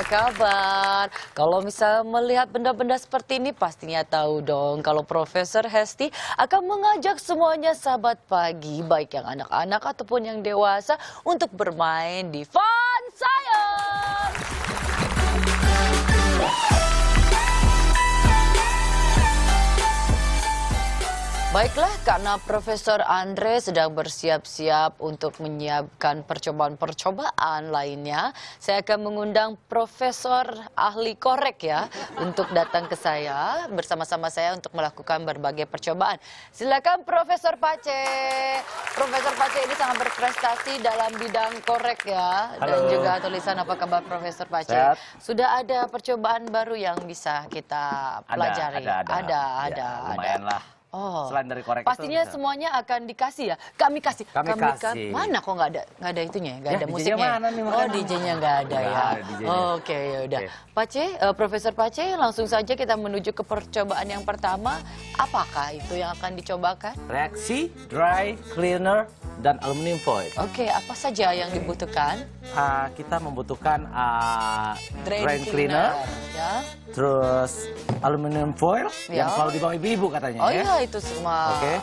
kabar? Kalau misalnya melihat benda-benda seperti ini pastinya tahu dong kalau Profesor Hesti akan mengajak semuanya sahabat pagi, baik yang anak-anak ataupun yang dewasa untuk bermain di Fun Science. Baiklah, karena Profesor Andre sedang bersiap-siap untuk menyiapkan percobaan-percobaan lainnya, saya akan mengundang Profesor ahli korek ya untuk datang ke saya bersama-sama saya untuk melakukan berbagai percobaan. Silakan Profesor Pace. Profesor Pace ini sangat berprestasi dalam bidang korek ya. Halo. Dan juga tulisan apa kabar Profesor Pace? Sehat. Sudah ada percobaan baru yang bisa kita pelajari? Ada. Lumayan lah. Oh, selain dari korek pastinya itu, semuanya akan dikasih ya. Kami kasih. Kami kasih. Mana kok nggak ada itunya, nggak Ya, ada DJ-nya musiknya. mana nih, Oh, makanya. DJ-nya nggak ada Nggak ya. ada DJ-nya. Oke, ya udah. Oke. Pace, Profesor Pace, langsung saja kita menuju ke percobaan yang pertama. Apakah itu yang akan dicobakan? Reaksi dry cleaner dan aluminium foil. Oke, apa saja yang dibutuhkan? Kita membutuhkan Drain cleaner, ya. terus aluminium foil Ya. yang selalu dibawa ibu-ibu katanya Oh ya. iya, itu semua. Oke.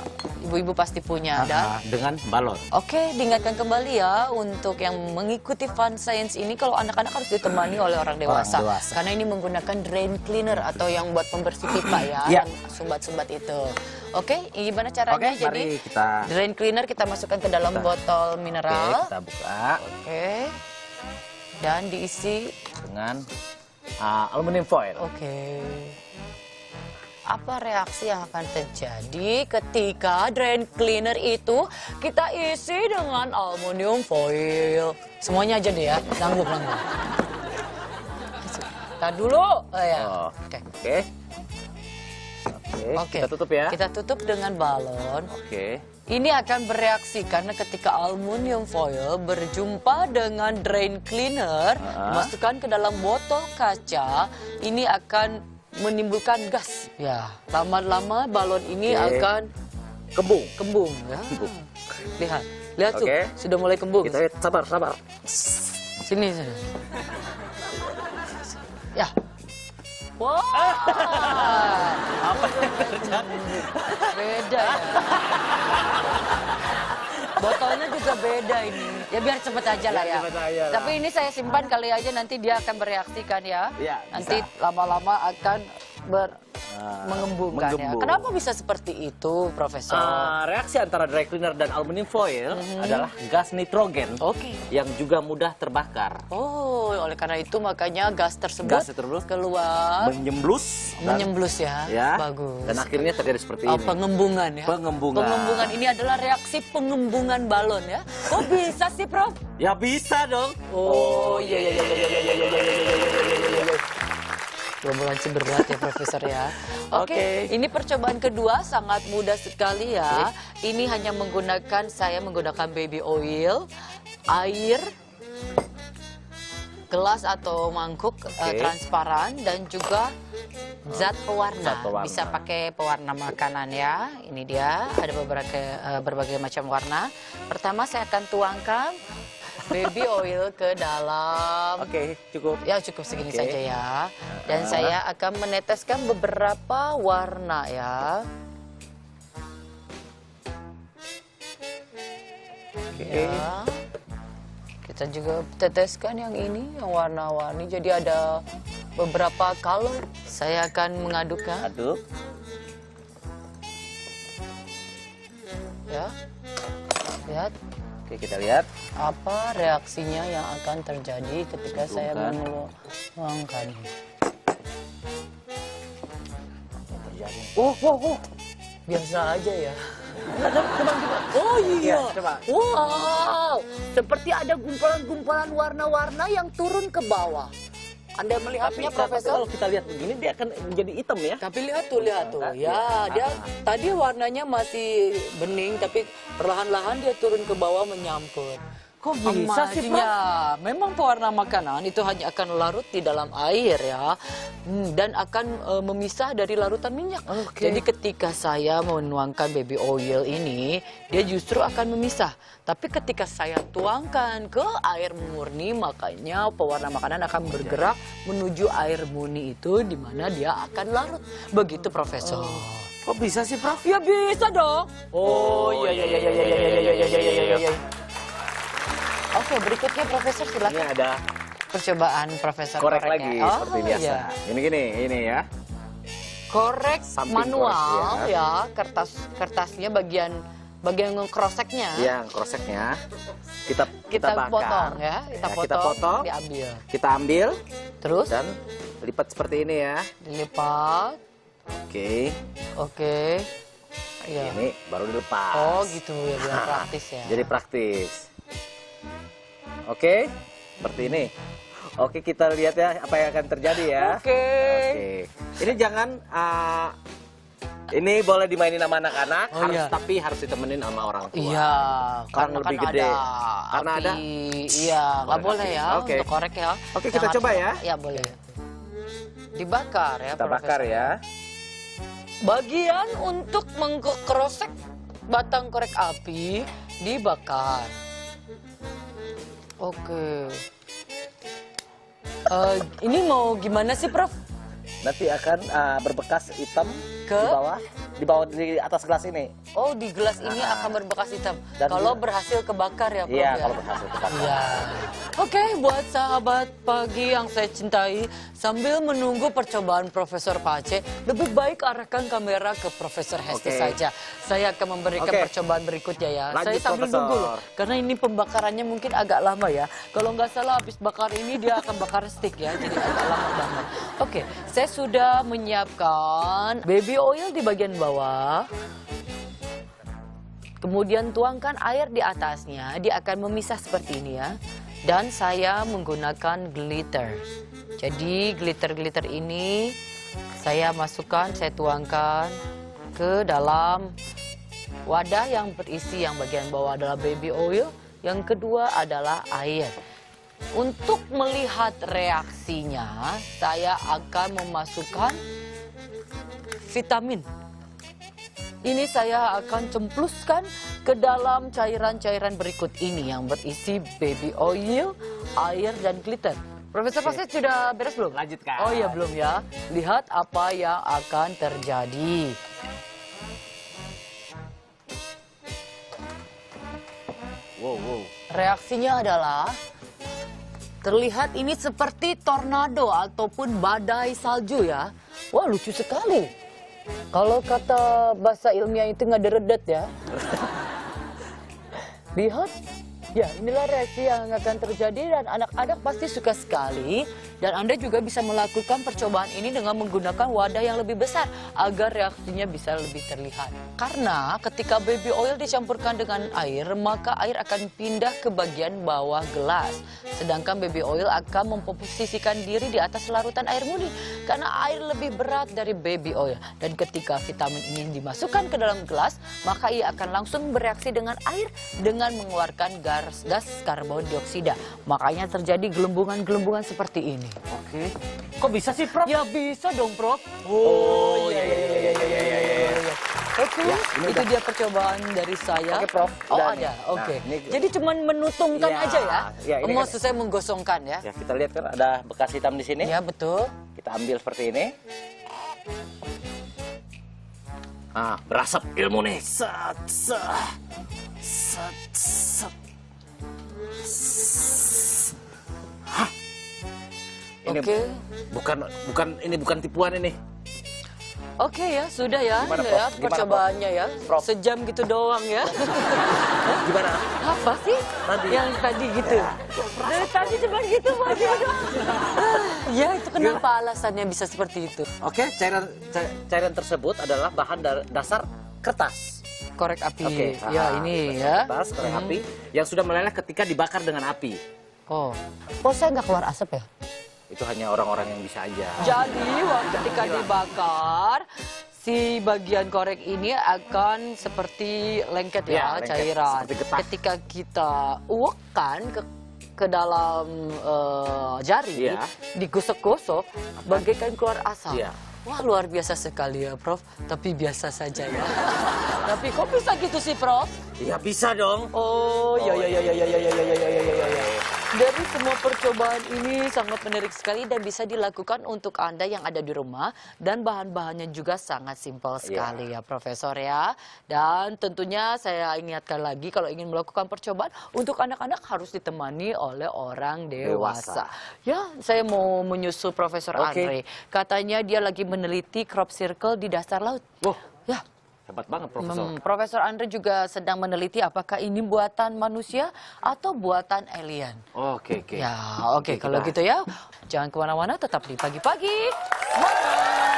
Ibu-ibu pasti punya. Dan Dengan balon. Oke, diingatkan kembali ya untuk yang mengikuti Fun Science ini kalau anak-anak harus ditemani oleh orang dewasa. dewasa. Karena ini menggunakan drain cleaner atau yang buat pembersih pipa ya, Ya. yang sumbat-sumbat itu. Oke, gimana caranya? Oke, Jadi mari kita. drain cleaner kita masukkan ke dalam botol Oke, mineral. kita buka Oke. Dan diisi. dengan aluminium foil. Oke. Apa reaksi yang akan terjadi ketika drain cleaner itu kita isi dengan aluminium foil? Semuanya aja deh ya, nanggup. Kita dulu. Oh ya. Oh. Oke. Oke. Oke. Kita tutup ya. Kita tutup dengan balon. Oke. Ini akan bereaksi karena ketika aluminium foil berjumpa dengan drain cleaner, dimasukkan ke dalam botol kaca, ini akan menimbulkan gas. Ya, lama-lama balon ini Oke. akan Kembung. ya. Kembung. Lihat tuh, Oke. sudah mulai kembung. Kita lihat, sabar. Sini. Ya. Wah. Apa yang terjadi? Beda ya. Botolnya juga beda ini. Ya biar cepet aja lah ya. Cepet aja lah. Tapi ini saya simpan kali aja nanti dia akan bereaksi kan ya. Iya, Nanti bisa. lama-lama akan mengembungkan ya. menggembung. Kenapa bisa seperti itu, Profesor? Reaksi antara dry cleaner dan aluminium foil adalah gas nitrogen Oke. yang juga mudah terbakar. Oh, oleh karena itu makanya gas tersebut Gas tersebut keluar menyemblus dan- menyemblus ya. ya. Bagus. Dan akhirnya terjadi seperti Oh, ini. pengembungan ya. Pengembungan. Pengembungan ini adalah reaksi pengembungan balon ya. Kok bisa sih, Prof? Ya bisa dong. Oh, iya. Formulasi berat ya, Profesor ya. Oke, ini percobaan kedua sangat mudah sekali ya. Ini hanya saya menggunakan baby oil, air, gelas atau mangkuk transparan dan juga zat pewarna. Zat pewarna. Bisa pakai pewarna makanan ya. Ini dia, ada berbagai macam warna. Pertama saya akan tuangkan baby oil ke dalam. Oke, cukup. Ya cukup segini Oke. saja ya. Dan saya akan meneteskan beberapa warna ya. Oke. Ya. Kita juga teteskan yang ini, yang warna-warni. Jadi ada beberapa color. Saya akan mengadukkan. Aduk. Ya. Lihat Oke, kita lihat. apa reaksinya yang akan terjadi ketika saya Bukan. menuangkannya. Terjadi. Oh. Biasa aja ya. Oh iya. Ya, coba. Wow. Seperti ada gumpalan-gumpalan warna-warna yang turun ke bawah. Anda melihatnya, Tapi Profesor? kalau kita lihat begini dia akan menjadi hitam ya. Tapi lihat tuh. Ya, dia tadi warnanya masih bening, tapi perlahan-lahan dia turun ke bawah menyampur. Kok bisa sih, Prof? Ya, memang pewarna makanan itu hanya akan larut di dalam air ya, dan akan memisah dari larutan minyak. Oke. Jadi ketika saya menuangkan baby oil ini, dia justru akan memisah. Tapi ketika saya tuangkan ke air murni, makanya pewarna makanan akan bergerak menuju air murni itu, di mana dia akan larut. Begitu, Profesor. Kok bisa sih, Prof? Ya bisa dong. Oh iya iya iya iya iya iya iya iya iya. Oke, berikutnya Profesor Ini silakan. ada Percobaan Profesor korek koreknya. lagi Oh, seperti biasa. iya. Ini ya. Korek Samping manual korek, ya, kertasnya bagian kroseknya. Yang kroseknya kita bakar. potong ya, kita Kita potong, diambil. kita ambil Terus dan lipat seperti ini ya. dilipat. Oke. Oke. Iya. Ini baru dilepas. Oh, gitu ya, biar praktis ya. Jadi praktis. Oke, seperti ini. Oke, kita lihat ya apa yang akan terjadi ya. Oke. Oke. Ini jangan ini boleh dimainin sama anak-anak, Oh, iya. tapi harus ditemenin sama orang tua. Iya, karena lebih kan gede. ada Karena api. ada? Iya, nggak Korek boleh api. ya Oke. untuk korek ya. Oke, Yang kita harus coba ya. Ya boleh. Dibakar ya, Kita Profesor. bakar ya. Bagian untuk mengkrosek batang korek api dibakar. Oke. Ini mau gimana sih, Prof? Nanti akan berbekas hitam Ke? di bawah di atas gelas ini. Oh, di gelas ini akan berbekas hitam. Dan Kalau dia- berhasil kebakar ya, Prof? Iya, ya? kalau berhasil kebakar. Iya. Oke, buat sahabat pagi yang saya cintai, sambil menunggu percobaan Profesor Pace, lebih baik arahkan kamera ke Profesor Hesti Oke. saja. Saya akan memberikan Oke. percobaan berikutnya ya. Lanjut, Saya sambil Profesor. nunggu loh, karena ini pembakarannya mungkin agak lama ya. Kalau nggak salah habis bakar ini dia akan bakar stick ya, jadi agak lama banget. Oke, saya sudah menyiapkan baby oil di bagian bawah. Kemudian tuangkan air di atasnya, dia akan memisah seperti ini ya. Dan saya menggunakan glitter. Jadi glitter-glitter ini saya masukkan, saya tuangkan ke dalam wadah yang berisi yang bagian bawah adalah baby oil, yang kedua adalah air. Untuk melihat reaksinya, saya akan memasukkan vitamin. Ini saya akan cempluskan ke dalam cairan-cairan berikut ini yang berisi baby oil, air, dan glitter. Profesor Pace sudah beres belum? Lanjutkan. Oh iya belum ya. Lihat apa yang akan terjadi. Wow. Reaksinya adalah terlihat ini seperti tornado ataupun badai salju ya. Wah, lucu sekali. Kalau kata bahasa ilmiah itu ngederedet ya. Lihat, ya inilah reaksi yang akan terjadi dan anak-anak pasti suka sekali. Dan Anda juga bisa melakukan percobaan ini dengan menggunakan wadah yang lebih besar agar reaksinya bisa lebih terlihat. Karena ketika baby oil dicampurkan dengan air, maka air akan pindah ke bagian bawah gelas. Sedangkan baby oil akan memposisikan diri di atas larutan air murni karena air lebih berat dari baby oil. Dan ketika vitamin ini dimasukkan ke dalam gelas, maka ia akan langsung bereaksi dengan air dengan mengeluarkan gas karbon dioksida. Makanya terjadi gelembungan-gelembungan seperti ini. Oke. Kok bisa sih, Prof? Ya bisa dong, Prof. Oh, iya. Oke, Ya, ini itu udah. dia percobaan dari saya. Oke, Prof. Oh, Udah ada. nih. Oke. Nah, ini- Jadi cuman menutungkan Ya, aja ya. ya, ini Maksud saya menggosongkan ya. Ya, kita lihat kan ada bekas hitam di sini. Ya, betul. Kita ambil seperti ini. Berasap ilmu nih. Set, set. Set, set. Hah. Ini Oke. bukan tipuan ini. Oke ya, sudah ya. Gimana, Ini Prof? ya Gimana, percobaannya ya. Prof? Sejam gitu doang ya. Gimana? Apa sih? Tadi. Yang tadi gitu. Dari tadi cuma gitu aja doang. Ya, itu kenapa alasannya bisa seperti itu? Oke, cairan tersebut adalah bahan dasar kertas. Korek api. Oke, Ya, ini ya. kertas korek api yang sudah meleleh ketika dibakar dengan api. Oh. Kok saya nggak keluar asap ya? Itu hanya orang-orang yang bisa aja. Jadi waktu ketika dibakar, si bagian korek ini akan seperti lengket ya, lengket, cairan. seperti getah. Ketika kita uapkan ke dalam jari, Iya. digosok-gosok, bagaikan keluar asap. Iya. Wah, luar biasa sekali ya, Prof. Tapi biasa saja ya. Tapi kok bisa gitu sih, Prof? Ya bisa dong. Oh, ya. Dari semua percobaan ini sangat menarik sekali dan bisa dilakukan untuk Anda yang ada di rumah dan bahan-bahannya juga sangat simpel sekali ya, Profesor ya. Dan tentunya saya ingatkan lagi kalau ingin melakukan percobaan untuk anak-anak harus ditemani oleh orang dewasa. Ya, saya mau menyusul Profesor Andre. Katanya dia lagi meneliti crop circle di dasar laut. Wah, Ya. hebat banget Profesor. Profesor Andre juga sedang meneliti apakah ini buatan manusia atau buatan alien. Oke. Ya, oke. Kalau gitu ya, jangan kemana-mana, tetap di pagi-pagi. Semangat!